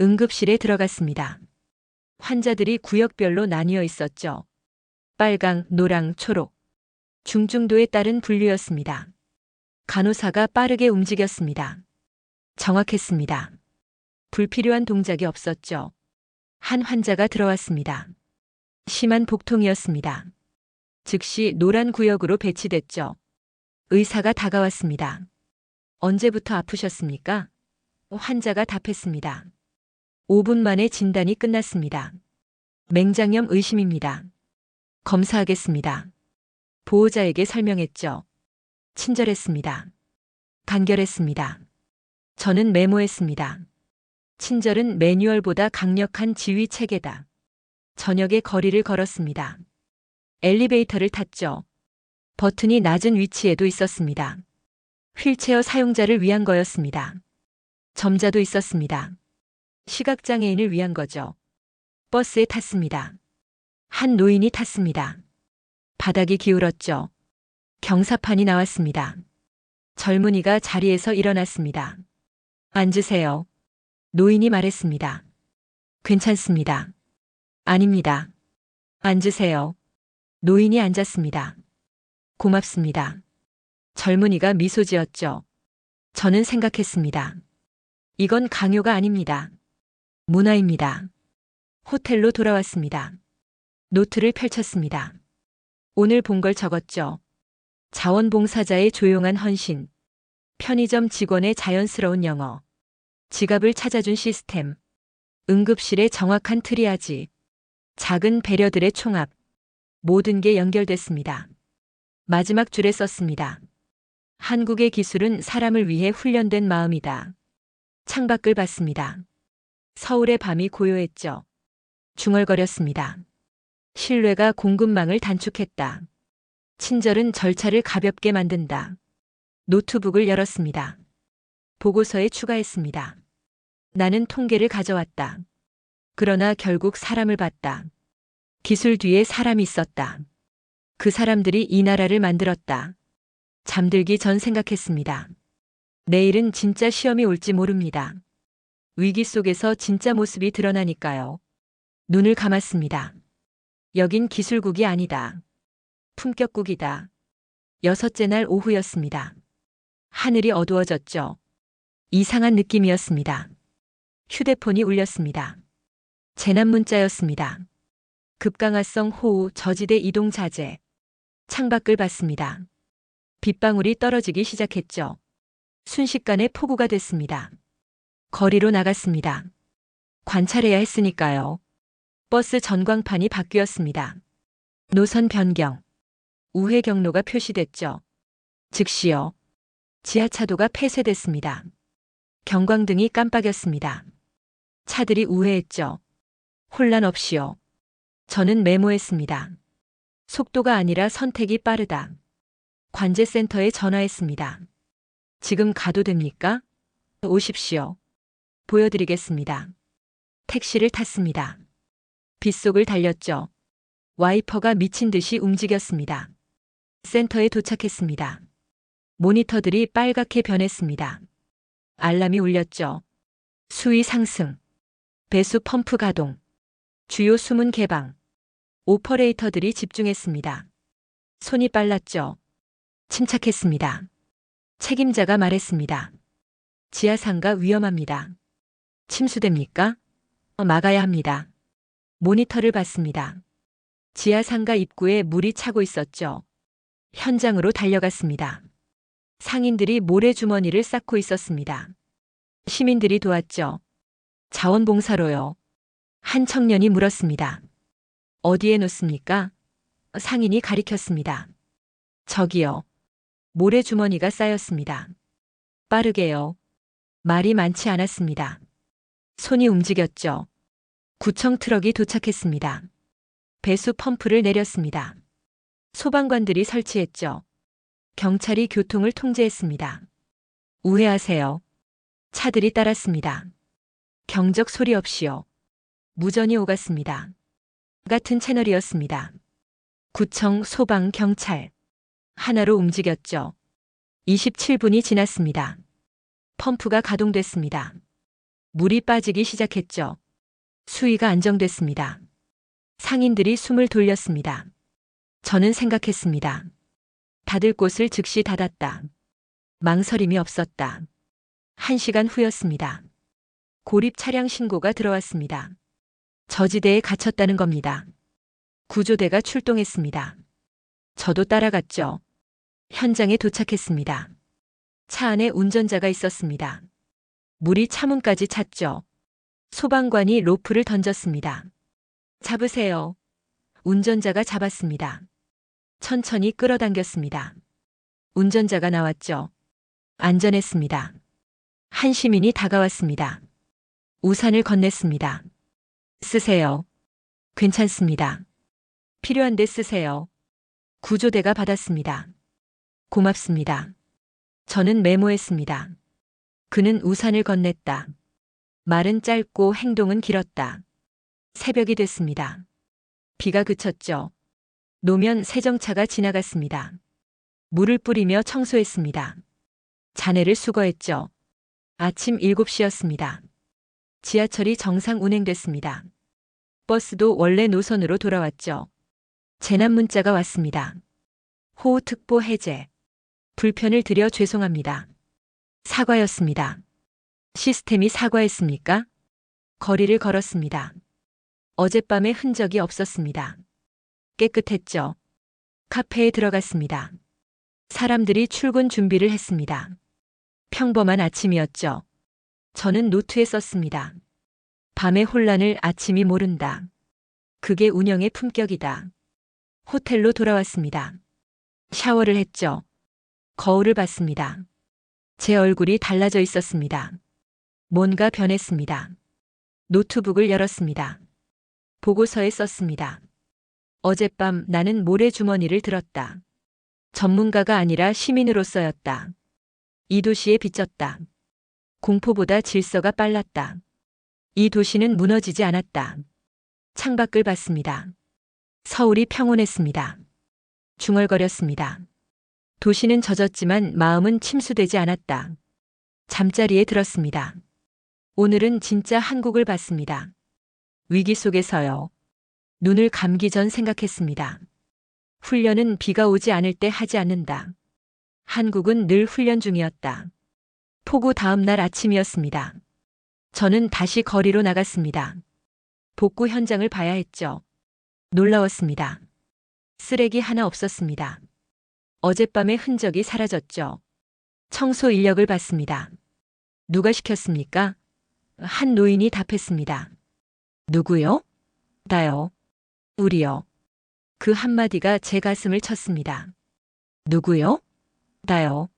응급실에 들어갔습니다. 환자들이 구역별로 나뉘어 있었죠. 빨강, 노랑, 초록. 중증도에 따른 분류였습니다. 간호사가 빠르게 움직였습니다. 정확했습니다. 불필요한 동작이 없었죠. 한 환자가 들어왔습니다. 심한 복통이었습니다. 즉시 노란 구역으로 배치됐죠. 의사가 다가왔습니다. 언제부터 아프셨습니까? 환자가 답했습니다. 5분 만에 진단이 끝났습니다. 맹장염 의심입니다. 검사하겠습니다. 보호자에게 설명했죠. 친절했습니다. 간결했습니다. 저는 메모했습니다. 친절은 매뉴얼보다 강력한 지휘 체계다. 저녁에 거리를 걸었습니다. 엘리베이터를 탔죠. 버튼이 낮은 위치에도 있었습니다. 휠체어 사용자를 위한 거였습니다. 점자도 있었습니다. 시각장애인을 위한 거죠. 버스에 탔습니다. 한 노인이 탔습니다. 바닥이 기울었죠. 경사판이 나왔습니다. 젊은이가 자리에서 일어났습니다. 앉으세요. 노인이 말했습니다. 괜찮습니다. 아닙니다. 앉으세요. 노인이 앉았습니다. 고맙습니다. 젊은이가 미소 지었죠. 저는 생각했습니다. 이건 강요가 아닙니다. 문화입니다. 호텔로 돌아왔습니다. 노트를 펼쳤습니다. 오늘 본 걸 적었죠. 자원봉사자의 조용한 헌신, 편의점 직원의 자연스러운 영어, 지갑을 찾아준 시스템, 응급실의 정확한 트리아지, 작은 배려들의 총합, 모든 게 연결됐습니다. 마지막 줄에 썼습니다. 한국의 기술은 사람을 위해 훈련된 마음이다. 창밖을 봤습니다. 서울의 밤이 고요했죠. 중얼거렸습니다. 신뢰가 공급망을 단축했다. 친절은 절차를 가볍게 만든다. 노트북을 열었습니다. 보고서에 추가했습니다. 나는 통계를 가져왔다. 그러나 결국 사람을 봤다. 기술 뒤에 사람이 있었다. 그 사람들이 이 나라를 만들었다. 잠들기 전 생각했습니다. 내일은 진짜 시험이 올지 모릅니다. 위기 속에서 진짜 모습이 드러나니까요. 눈을 감았습니다. 여긴 기술국이 아니다. 품격국이다. 6째 날 오후였습니다. 하늘이 어두워졌죠. 이상한 느낌이었습니다. 휴대폰이 울렸습니다. 재난 문자였습니다. 급강하성 호우 저지대 이동 자제. 창밖을 봤습니다. 빗방울이 떨어지기 시작했죠. 순식간에 폭우가 됐습니다. 거리로 나갔습니다. 관찰해야 했으니까요. 버스 전광판이 바뀌었습니다. 노선 변경. 우회 경로가 표시됐죠. 즉시요. 지하차도가 폐쇄됐습니다. 경광등이 깜빡였습니다. 차들이 우회했죠. 혼란 없이요. 저는 메모했습니다. 속도가 아니라 선택이 빠르다. 관제센터에 전화했습니다. 지금 가도 됩니까? 오십시오. 보여드리겠습니다. 택시를 탔습니다. 빗속을 달렸죠. 와이퍼가 미친 듯이 움직였습니다. 센터에 도착했습니다. 모니터들이 빨갛게 변했습니다. 알람이 울렸죠. 수위 상승. 배수 펌프 가동. 주요 수문 개방. 오퍼레이터들이 집중했습니다. 손이 빨랐죠. 침착했습니다. 책임자가 말했습니다. 지하상가 위험합니다. 침수됩니까? 막아야 합니다. 모니터를 봤습니다. 지하상가 입구에 물이 차고 있었죠. 현장으로 달려갔습니다. 상인들이 모래주머니를 쌓고 있었습니다. 시민들이 도왔죠. 자원봉사로요. 한 청년이 물었습니다. 어디에 놓습니까? 상인이 가리켰습니다. 저기요. 모래주머니가 쌓였습니다. 빠르게요. 말이 많지 않았습니다. 손이 움직였죠. 구청 트럭이 도착했습니다. 배수 펌프를 내렸습니다. 소방관들이 설치했죠. 경찰이 교통을 통제했습니다. 우회하세요. 차들이 따랐습니다. 경적 소리 없이요. 무전이 오갔습니다. 같은 채널이었습니다. 구청, 소방, 경찰. 하나로 움직였죠. 27분이 지났습니다. 펌프가 가동됐습니다. 물이 빠지기 시작했죠. 수위가 안정됐습니다. 상인들이 숨을 돌렸습니다. 저는 생각했습니다. 닫을 곳을 즉시 닫았다. 망설임이 없었다. 1시간 후였습니다. 고립 차량 신고가 들어왔습니다. 저지대에 갇혔다는 겁니다. 구조대가 출동했습니다. 저도 따라갔죠. 현장에 도착했습니다. 차 안에 운전자가 있었습니다. 물이 차문까지 찼죠. 소방관이 로프를 던졌습니다. 잡으세요. 운전자가 잡았습니다. 천천히 끌어당겼습니다. 운전자가 나왔죠. 안전했습니다. 한 시민이 다가왔습니다. 우산을 건넸습니다. 쓰세요. 괜찮습니다. 필요한데 쓰세요. 구조대가 받았습니다. 고맙습니다. 저는 메모했습니다. 그는 우산을 건넸다. 말은 짧고 행동은 길었다. 새벽이 됐습니다. 비가 그쳤죠. 노면 세정차가 지나갔습니다. 물을 뿌리며 청소했습니다. 잔해를 수거했죠. 아침 7시였습니다. 지하철이 정상 운행됐습니다. 버스도 원래 노선으로 돌아왔죠. 재난 문자가 왔습니다. 호우특보 해제. 불편을 드려 죄송합니다. 사과였습니다. 시스템이 사과했습니까? 거리를 걸었습니다. 어젯밤의 흔적이 없었습니다. 깨끗했죠. 카페에 들어갔습니다. 사람들이 출근 준비를 했습니다. 평범한 아침이었죠. 저는 노트에 썼습니다. 밤의 혼란을 아침이 모른다. 그게 운영의 품격이다. 호텔로 돌아왔습니다. 샤워를 했죠. 거울을 봤습니다. 제 얼굴이 달라져 있었습니다. 뭔가 변했습니다. 노트북을 열었습니다. 보고서에 썼습니다. 어젯밤 나는 모래주머니를 들었다. 전문가가 아니라 시민으로서였다. 이 도시에 비쳤다. 공포보다 질서가 빨랐다. 이 도시는 무너지지 않았다. 창밖을 봤습니다. 서울이 평온했습니다. 중얼거렸습니다. 도시는 젖었지만 마음은 침수되지 않았다. 잠자리에 들었습니다. 오늘은 진짜 한국을 봤습니다. 위기 속에서요. 눈을 감기 전 생각했습니다. 훈련은 비가 오지 않을 때 하지 않는다. 한국은 늘 훈련 중이었다. 폭우 다음 날 아침이었습니다. 저는 다시 거리로 나갔습니다. 복구 현장을 봐야 했죠. 놀라웠습니다. 쓰레기 하나 없었습니다. 어젯밤의 흔적이 사라졌죠. 청소 인력을 봤습니다. 누가 시켰습니까? 한 노인이 답했습니다. 누구요? 나요. 우리요. 그 한마디가 제 가슴을 쳤습니다. 누구요? 나요.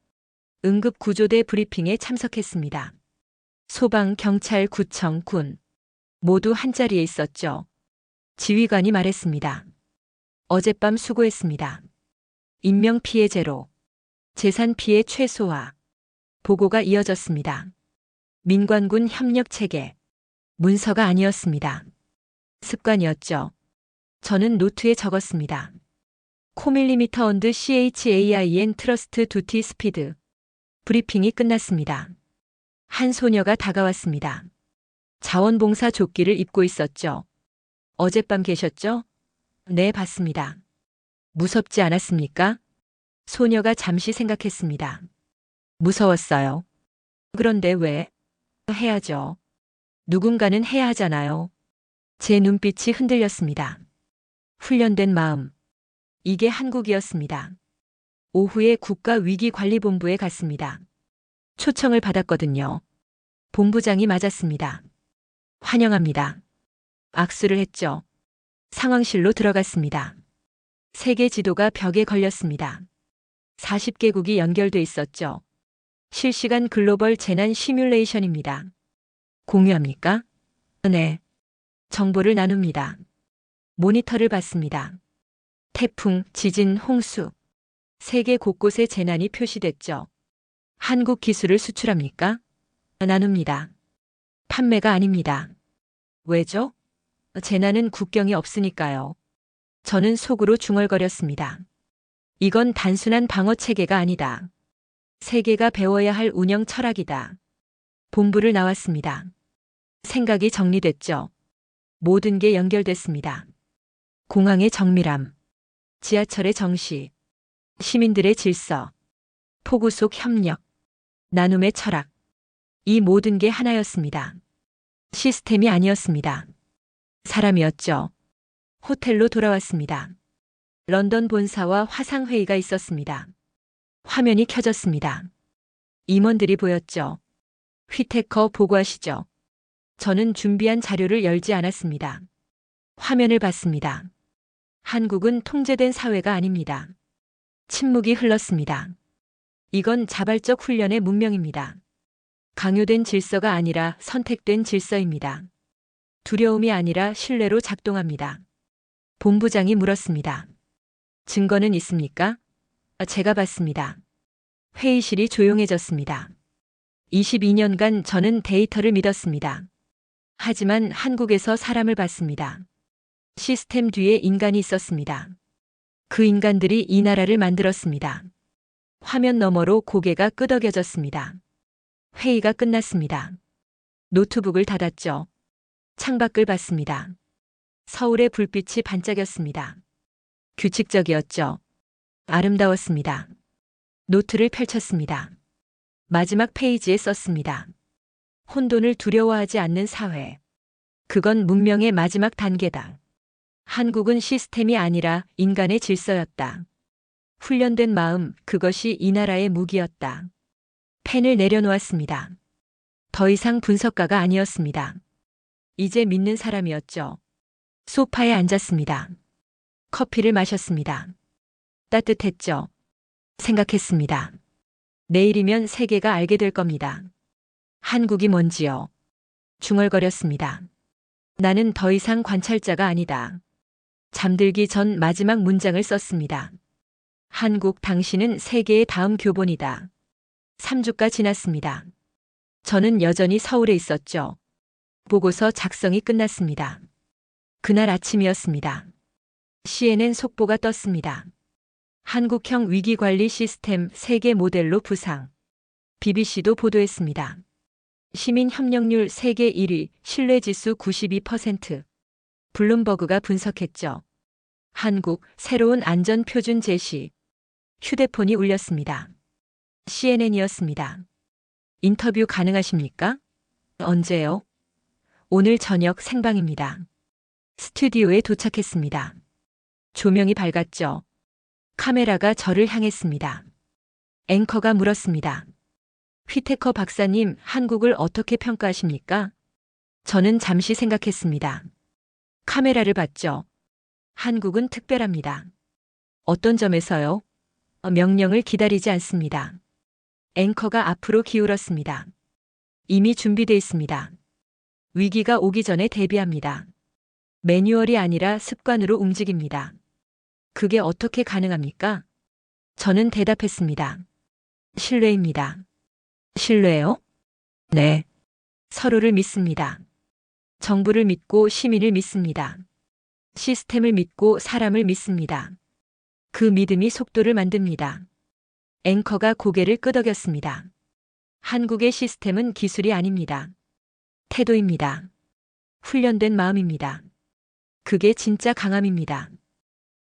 응급구조대 브리핑에 참석했습니다. 소방, 경찰, 구청, 군. 모두 한자리에 있었죠. 지휘관이 말했습니다. 어젯밤 수고했습니다. 인명피해 제로. 재산피해 최소화. 보고가 이어졌습니다. 민관군 협력 체계. 문서가 아니었습니다. 습관이었죠. 저는 노트에 적었습니다. 코밀리미터 언드 CHAIN 트러스트 두티 스피드. 브리핑이 끝났습니다. 한 소녀가 다가왔습니다. 자원봉사 조끼를 입고 있었죠. 어젯밤 계셨죠? 네, 봤습니다. 무섭지 않았습니까? 소녀가 잠시 생각했습니다. 무서웠어요. 그런데 왜? 해야죠. 누군가는 해야 하잖아요. 제 눈빛이 흔들렸습니다. 훈련된 마음. 이게 한국이었습니다. 오후에 국가위기관리본부에 갔습니다. 초청을 받았거든요. 본부장이 맞았습니다. 환영합니다. 악수를 했죠. 상황실로 들어갔습니다. 세계 지도가 벽에 걸렸습니다. 40개국이 연결돼 있었죠. 실시간 글로벌 재난 시뮬레이션입니다. 공유합니까? 네. 정보를 나눕니다. 모니터를 봤습니다. 태풍, 지진, 홍수. 세계 곳곳에 재난이 표시됐죠. 한국 기술을 수출합니까? 나눕니다. 판매가 아닙니다. 왜죠? 재난은 국경이 없으니까요. 저는 속으로 중얼거렸습니다. 이건 단순한 방어 체계가 아니다. 세계가 배워야 할 운영 철학이다. 본부를 나왔습니다. 생각이 정리됐죠. 모든 게 연결됐습니다. 공항의 정밀함, 지하철의 정시, 시민들의 질서, 폭우 속 협력, 나눔의 철학. 이 모든 게 하나였습니다. 시스템이 아니었습니다. 사람이었죠. 호텔로 돌아왔습니다. 런던 본사와 화상회의가 있었습니다. 화면이 켜졌습니다. 임원들이 보였죠. 휘테커 보고하시죠. 저는 준비한 자료를 열지 않았습니다. 화면을 봤습니다. 한국은 통제된 사회가 아닙니다. 침묵이 흘렀습니다. 이건 자발적 훈련의 문명입니다. 강요된 질서가 아니라 선택된 질서입니다. 두려움이 아니라 신뢰로 작동합니다. 본부장이 물었습니다. 증거는 있습니까? 제가 봤습니다. 회의실이 조용해졌습니다. 22년간 저는 데이터를 믿었습니다. 하지만 한국에서 사람을 봤습니다. 시스템 뒤에 인간이 있었습니다. 그 인간들이 이 나라를 만들었습니다. 화면 너머로 고개가 끄덕여졌습니다. 회의가 끝났습니다. 노트북을 닫았죠. 창밖을 봤습니다. 서울의 불빛이 반짝였습니다. 규칙적이었죠. 아름다웠습니다. 노트를 펼쳤습니다. 마지막 페이지에 썼습니다. 혼돈을 두려워하지 않는 사회. 그건 문명의 마지막 단계다. 한국은 시스템이 아니라 인간의 질서였다. 훈련된 마음, 그것이 이 나라의 무기였다. 펜을 내려놓았습니다. 더 이상 분석가가 아니었습니다. 이제 믿는 사람이었죠. 소파에 앉았습니다. 커피를 마셨습니다. 따뜻했죠. 생각했습니다. 내일이면 세계가 알게 될 겁니다. 한국이 뭔지요. 중얼거렸습니다. 나는 더 이상 관찰자가 아니다. 잠들기 전 마지막 문장을 썼습니다. 한국, 당신은 세계의 다음 교본이다. 3주가 지났습니다. 저는 여전히 서울에 있었죠. 보고서 작성이 끝났습니다. 그날 아침이었습니다. CNN 속보가 떴습니다. 한국형 위기관리 시스템 세계 모델로 부상. BBC도 보도했습니다. 시민 협력률 세계 1위, 신뢰지수 92%. 블룸버그가 분석했죠. 한국, 새로운 안전표준 제시. 휴대폰이 울렸습니다. CNN이었습니다. 인터뷰 가능하십니까? 언제요? 오늘 저녁 생방입니다. 스튜디오에 도착했습니다. 조명이 밝았죠. 카메라가 저를 향했습니다. 앵커가 물었습니다. 휘테커 박사님, 한국을 어떻게 평가하십니까? 저는 잠시 생각했습니다. 카메라를 봤죠. 한국은 특별합니다. 어떤 점에서요? 명령을 기다리지 않습니다. 앵커가 앞으로 기울었습니다. 이미 준비되어 있습니다. 위기가 오기 전에 대비합니다. 매뉴얼이 아니라 습관으로 움직입니다. 그게 어떻게 가능합니까? 저는 대답했습니다. 신뢰입니다. 신뢰요? 네. 서로를 믿습니다. 정부를 믿고 시민을 믿습니다. 시스템을 믿고 사람을 믿습니다. 그 믿음이 속도를 만듭니다. 앵커가 고개를 끄덕였습니다. 한국의 시스템은 기술이 아닙니다. 태도입니다. 훈련된 마음입니다. 그게 진짜 강함입니다.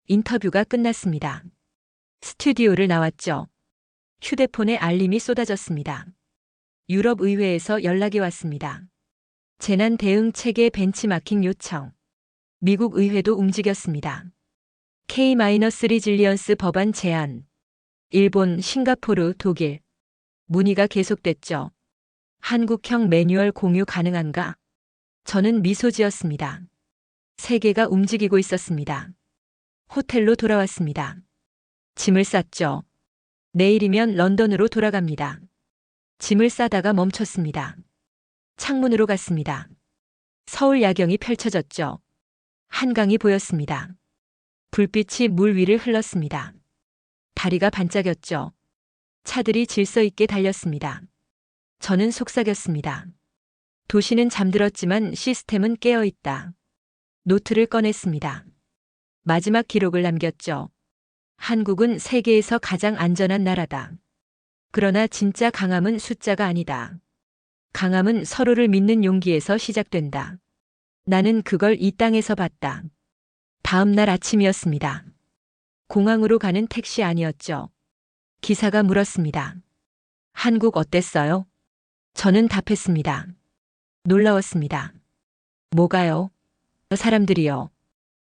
인터뷰가 끝났습니다. 스튜디오를 나왔죠. 휴대폰에 알림이 쏟아졌습니다. 유럽 의회에서 연락이 왔습니다. 재난 대응 체계 벤치마킹 요청. 미국 의회도 움직였습니다. K-리질리언스 법안 제안. 일본, 싱가포르, 독일. 문의가 계속됐죠. 한국형 매뉴얼 공유 가능한가? 저는 미소 지었습니다. 세계가 움직이고 있었습니다. 호텔로 돌아왔습니다. 짐을 쌌죠. 내일이면 런던으로 돌아갑니다. 짐을 싸다가 멈췄습니다. 창문으로 갔습니다. 서울 야경이 펼쳐졌죠. 한강이 보였습니다. 불빛이 물 위를 흘렀습니다. 다리가 반짝였죠. 차들이 질서 있게 달렸습니다. 저는 속삭였습니다. 도시는 잠들었지만 시스템은 깨어 있다. 노트를 꺼냈습니다. 마지막 기록을 남겼죠. 한국은 세계에서 가장 안전한 나라다. 그러나 진짜 강함은 숫자가 아니다. 강함은 서로를 믿는 용기에서 시작된다. 나는 그걸 이 땅에서 봤다. 다음 날 아침이었습니다. 공항으로 가는 택시 아니었죠. 기사가 물었습니다. 한국 어땠어요? 저는 답했습니다. 놀라웠습니다. 뭐가요? 사람들이요.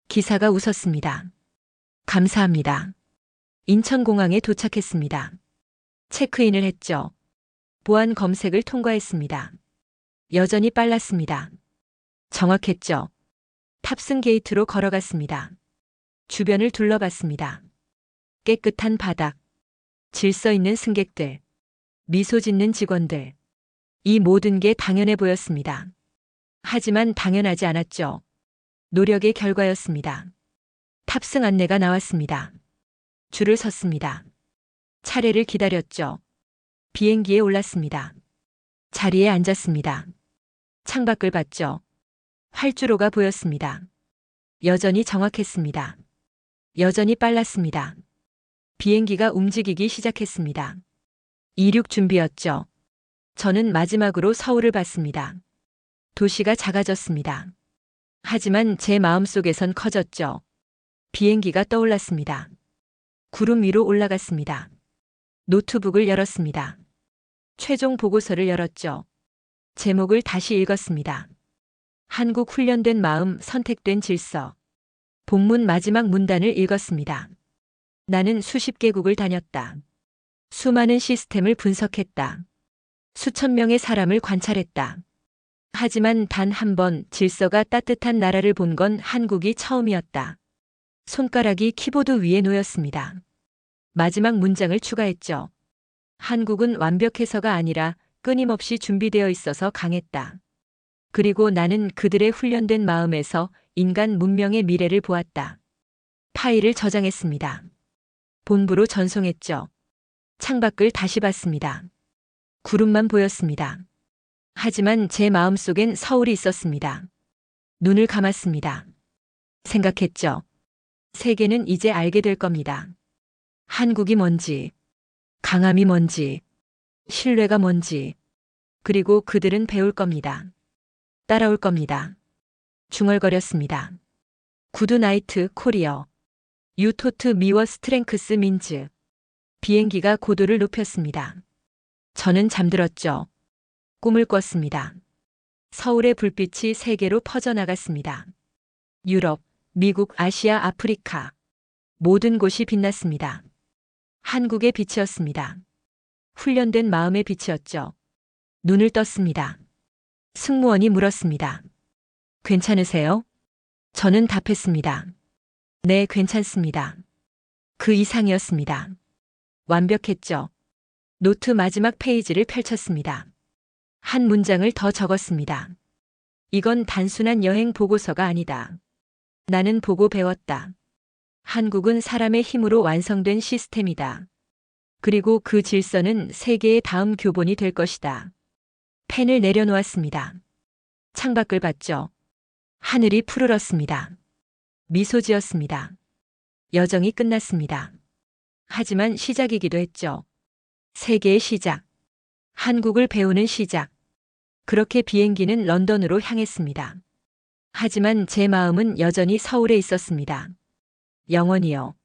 기사가 웃었습니다. 감사합니다. 인천공항에 도착했습니다. 체크인을 했죠. 보안 검색을 통과했습니다. 여전히 빨랐습니다. 정확했죠. 탑승 게이트로 걸어갔습니다. 주변을 둘러봤습니다. 깨끗한 바닥, 질서 있는 승객들, 미소 짓는 직원들. 이 모든 게 당연해 보였습니다. 하지만 당연하지 않았죠. 노력의 결과였습니다. 탑승 안내가 나왔습니다. 줄을 섰습니다. 차례를 기다렸죠. 비행기에 올랐습니다. 자리에 앉았습니다. 창밖을 봤죠. 활주로가 보였습니다. 여전히 정확했습니다. 여전히 빨랐습니다. 비행기가 움직이기 시작했습니다. 이륙 준비였죠. 저는 마지막으로 서울을 봤습니다. 도시가 작아졌습니다. 하지만 제 마음속에선 커졌죠. 비행기가 떠올랐습니다. 구름 위로 올라갔습니다. 노트북을 열었습니다. 최종 보고서를 열었죠. 제목을 다시 읽었습니다. 한국 훈련된 마음, 선택된 질서. 본문 마지막 문단을 읽었습니다. 나는 수십 개국을 다녔다. 수많은 시스템을 분석했다. 수천 명의 사람을 관찰했다. 하지만 단 한 번 질서가 따뜻한 나라를 본 건 한국이 처음이었다. 손가락이 키보드 위에 놓였습니다. 마지막 문장을 추가했죠. 한국은 완벽해서가 아니라 끊임없이 준비되어 있어서 강했다. 그리고 나는 그들의 훈련된 마음에서 인간 문명의 미래를 보았다. 파일을 저장했습니다. 본부로 전송했죠. 창밖을 다시 봤습니다. 구름만 보였습니다. 하지만 제 마음속엔 서울이 있었습니다. 눈을 감았습니다. 생각했죠. 세계는 이제 알게 될 겁니다. 한국이 뭔지, 강함이 뭔지, 신뢰가 뭔지, 그리고 그들은 배울 겁니다. 따라올 겁니다. 중얼거렸습니다. 구드나이트 코리어. 유토트 미워 스트렝크스 민즈. 비행기가 고도를 높였습니다. 저는 잠들었죠. 꿈을 꿨습니다. 서울의 불빛이 세계로 퍼져나갔습니다. 유럽, 미국, 아시아, 아프리카. 모든 곳이 빛났습니다. 한국의 빛이었습니다. 훈련된 마음의 빛이었죠. 눈을 떴습니다. 승무원이 물었습니다. 괜찮으세요? 저는 답했습니다. 네, 괜찮습니다. 그 이상이었습니다. 완벽했죠. 노트 마지막 페이지를 펼쳤습니다. 한 문장을 더 적었습니다. 이건 단순한 여행 보고서가 아니다. 나는 보고 배웠다. 한국은 사람의 힘으로 완성된 시스템이다. 그리고 그 질서는 세계의 다음 교본이 될 것이다. 펜을 내려놓았습니다. 창밖을 봤죠. 하늘이 푸르렀습니다. 미소 지었습니다. 여정이 끝났습니다. 하지만 시작이기도 했죠. 세계의 시작. 한국을 배우는 시작. 그렇게 비행기는 런던으로 향했습니다. 하지만 제 마음은 여전히 서울에 있었습니다. 영원히요.